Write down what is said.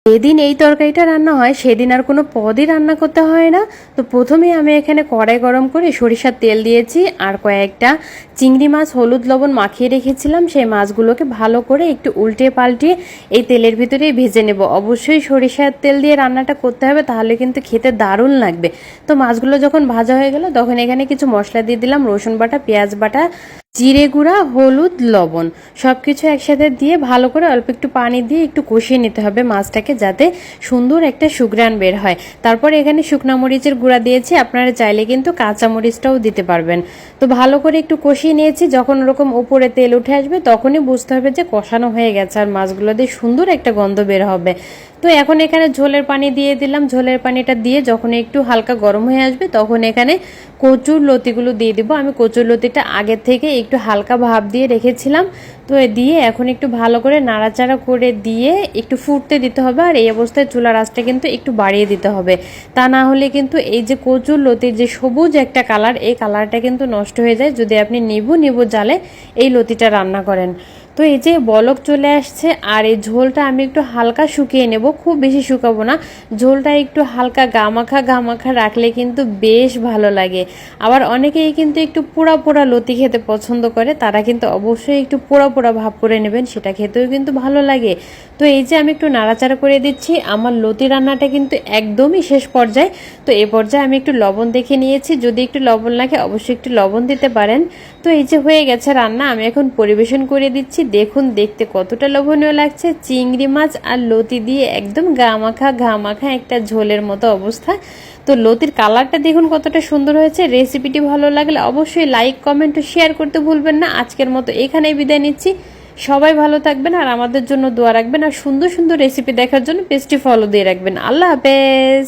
যেদিন এই তরকারিটা রান্না হয় সেদিন আর কোনো পদই রান্না করতে হয় না। তো প্রথমে আমি এখানে কড়াই গরম করে সরিষার তেল দিয়েছি, আর কয়েকটা চিংড়ি মাছ হলুদ লবণ মাখিয়ে রেখেছিলাম সেই মাছগুলোকে ভালো করে একটু উল্টে পাল্টিয়ে এই তেলের ভিতরেই ভেজে নেব। অবশ্যই সরিষার তেল দিয়ে রান্নাটা করতে হবে, তাহলে কিন্তু খেতে দারুণ লাগবে। তো মাছগুলো যখন ভাজা হয়ে গেল তখন এখানে কিছু মশলা দিয়ে দিলাম, রসুন বাটা, পেঁয়াজ বাটা, জিরে গুঁড়া, হলুদ, লবণ সব কিছু একসাথে দিয়ে ভালো করে অল্প একটু পানি দিয়ে একটু কষিয়ে নিতে হবে মাছটাকে, যাতে সুন্দর একটা সুঘ্রাণ বের হয়। তারপর এখানে শুকনা মরিচের গুঁড়া দিয়েছি, আপনারা চাইলে কিন্তু কাঁচা মরিচটাও দিতে পারবেন। তো ভালো করে একটু কষিয়ে নিয়েছি। যখন ওরকম উপরে তেল উঠে আসবে তখনই বুঝতে হবে যে কষানো হয়ে গেছে, আর মাছগুলো দিয়ে সুন্দর একটা গন্ধ বের হবে। তো এখন এখানে ঝোলের পানি দিয়ে দিলাম। ঝোলের পানিটা দিয়ে যখন একটু হালকা গরম হয়ে আসবে তখন এখানে কচুর লতিগুলো দিয়ে দিব। আমি কচুর লতিটা আগে থেকে একটু হালকা ভাপ দিয়ে রেখেছিলাম। তো দিয়ে এখন একটু ভালো করে নাড়াচাড়া করে দিয়ে একটু ফুটতে দিতে হবে, আর এই অবস্থায় চুলার আঁচটা কিন্তু একটু বাড়িয়ে দিতে হবে। তা না হলে কিন্তু এই যে কচুর লতির যে সবুজ একটা কালার, এই কালারটা কিন্তু নষ্ট হয়ে যায় যদি আপনি নিবু জালে এই লতিটা রান্না করেন। তো এই যে বলক চলে আসছে, আর এই ঝোলটা আমি একটু হালকা শুকিয়ে নেব, খুব বেশি শুকাবো না। ঝোলটা একটু হালকা গামাখা রাখলে কিন্তু বেশ ভালো লাগে। আবার অনেকেই কিন্তু একটু পোড়া পোড়া লতি খেতে পছন্দ করে, তারা কিন্তু অবশ্যই একটু পোড়া পোড়া ভাব করে নেবেন, সেটা খেতেও কিন্তু ভালো লাগে। তো এই যে আমি একটু নাড়াচাড়া করে দিচ্ছি। আমার লতি রান্নাটা কিন্তু একদমই শেষ পর্যায়ে। তো এই পর্যায়ে আমি একটু লবণ দেখে নিয়েছি, যদি একটু লবণ লাগে অবশ্যই একটু লবণ দিতে পারেন। তো এই যে হয়ে গেছে রান্না, আমি এখন পরিবেশন করে দিচ্ছি। দেখুন দেখতে কতটা লোভনীয় লাগছে, চিংড়ি মাছ আর লতি দিয়ে একদম ঘামাখা একটা ঝোলের মতো অবস্থা। তো লতির কালারটা দেখুন কতটা সুন্দর হয়েছে। রেসিপিটি ভালো লাগলে অবশ্যই লাইক, কমেন্ট ও শেয়ার করতে ভুলবেন না। আজকের মতো এখানেই বিদায় নিচ্ছি। সবাই ভালো থাকবেন আর আমাদের জন্য দোয়া রাখবেন, আর সুন্দর সুন্দর রেসিপি দেখার জন্য পেজটি ফলো দিয়ে রাখবেন। আল্লাহ হাফেজ।